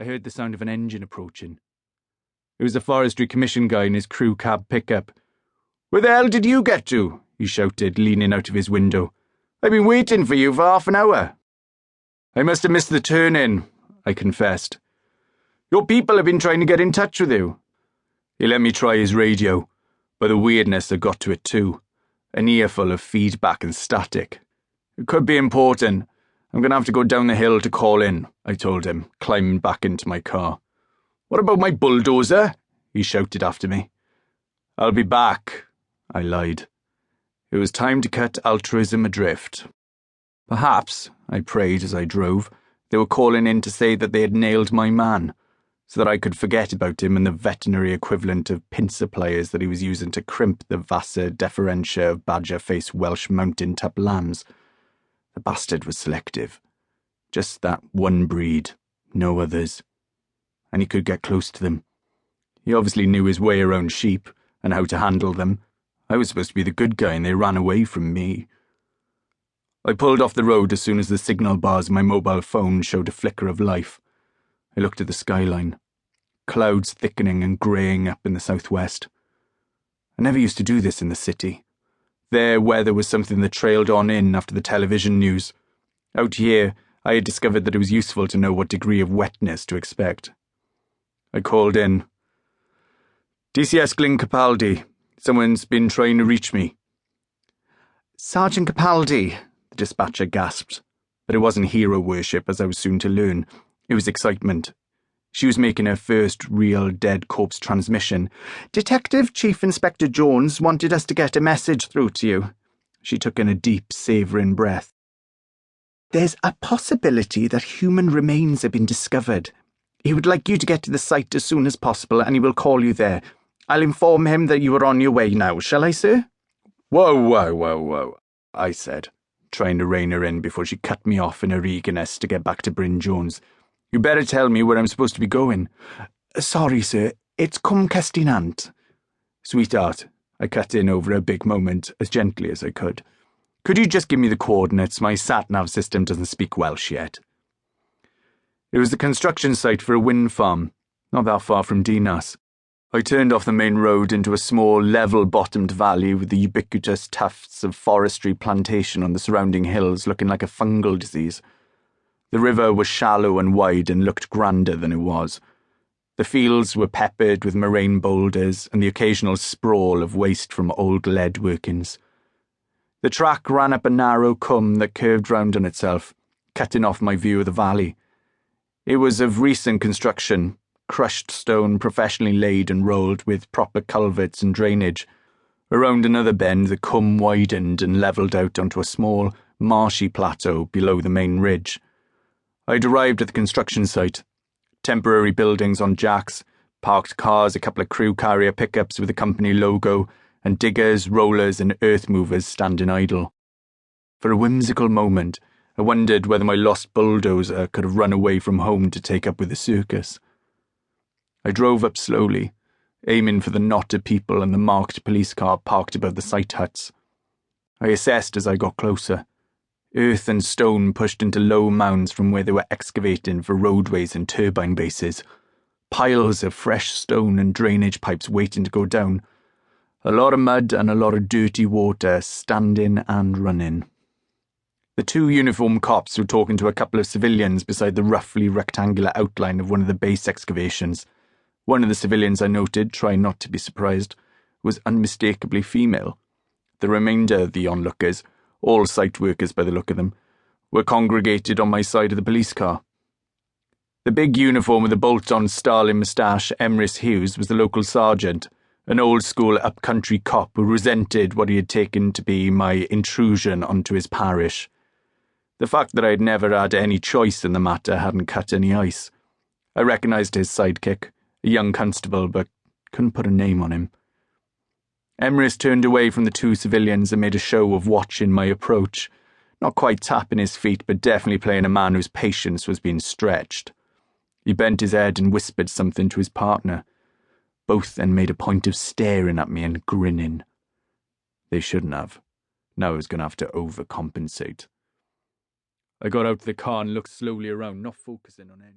I heard the sound of an engine approaching. It was the Forestry Commission guy in his crew cab pickup. "Where the hell did you get to?" he shouted, leaning out of his window. "I've been waiting for you for half an hour." "I must have missed the turn-in," I confessed. "Your people have been trying to get in touch with you." He let me try his radio, but the weirdness had got to it too. An earful of feedback and static. "It could be important. I'm going to have to go down the hill to call in," I told him, climbing back into my car. "What about my bulldozer?" he shouted after me. "I'll be back," I lied. It was time to cut altruism adrift. Perhaps, I prayed as I drove, they were calling in to say that they had nailed my man, so that I could forget about him and the veterinary equivalent of pincer pliers that he was using to crimp the vasa deferentia of badger-faced Welsh mountain-top lambs. The bastard was selective. Just that one breed, no others. And he could get close to them. He obviously knew his way around sheep and how to handle them. I was supposed to be the good guy and they ran away from me. I pulled off the road as soon as the signal bars of my mobile phone showed a flicker of life. I looked at the skyline. Clouds thickening and greying up in the southwest. I never used to do this in the city. There, weather was something that trailed on in after the television news. Out here, I had discovered that it was useful to know what degree of wetness to expect. I called in. "DCS Glyn Capaldi. Someone's been trying to reach me." "Sergeant Capaldi," the dispatcher gasped. But it wasn't hero worship, as I was soon to learn. It was excitement. She was making her first real dead corpse transmission. "Detective Chief Inspector Jones wanted us to get a message through to you." She took in a deep, savouring breath. "There's a possibility that human remains have been discovered. He would like you to get to the site as soon as possible, and he will call you there. I'll inform him that you are on your way now, shall I, sir?" Whoa, I said, trying to rein her in before she cut me off in her eagerness to get back to Bryn Jones. "You better tell me where I'm supposed to be going." "Sorry, sir, it's Cwm Cestinant." "Sweetheart," I cut in over a big moment as gently as I could. "Could you just give me the coordinates? My sat-nav system doesn't speak Welsh yet." It was the construction site for a wind farm, not that far from Dinas. I turned off the main road into a small, level-bottomed valley with the ubiquitous tufts of forestry plantation on the surrounding hills looking like a fungal disease. The river was shallow and wide and looked grander than it was. The fields were peppered with moraine boulders and the occasional sprawl of waste from old lead workings. The track ran up a narrow cwm that curved round on itself, cutting off my view of the valley. It was of recent construction, crushed stone professionally laid and rolled with proper culverts and drainage. Around another bend the cwm widened and levelled out onto a small, marshy plateau below the main ridge. I'd arrived at the construction site. Temporary buildings on jacks, parked cars, a couple of crew carrier pickups with the company logo, and diggers, rollers, and earth movers standing idle. For a whimsical moment, I wondered whether my lost bulldozer could have run away from home to take up with the circus. I drove up slowly, aiming for the knot of people and the marked police car parked above the site huts. I assessed as I got closer. Earth and stone pushed into low mounds from where they were excavating for roadways and turbine bases. Piles of fresh stone and drainage pipes waiting to go down. A lot of mud and a lot of dirty water, standing and running. The two uniformed cops were talking to a couple of civilians beside the roughly rectangular outline of one of the base excavations. One of the civilians I noted, trying not to be surprised, was unmistakably female. The remainder of the onlookers, all site workers by the look of them, were congregated on my side of the police car. The big uniform with the bolt-on Starling moustache, Emrys Hughes, was the local sergeant, an old-school up-country cop who resented what he had taken to be my intrusion onto his parish. The fact that I had never had any choice in the matter hadn't cut any ice. I recognised his sidekick, a young constable, but couldn't put a name on him. Emrys turned away from the two civilians and made a show of watching my approach, not quite tapping his feet, but definitely playing a man whose patience was being stretched. He bent his head and whispered something to his partner. Both then made a point of staring at me and grinning. They shouldn't have. Now I was going to have to overcompensate. I got out of the car and looked slowly around, not focusing on anything.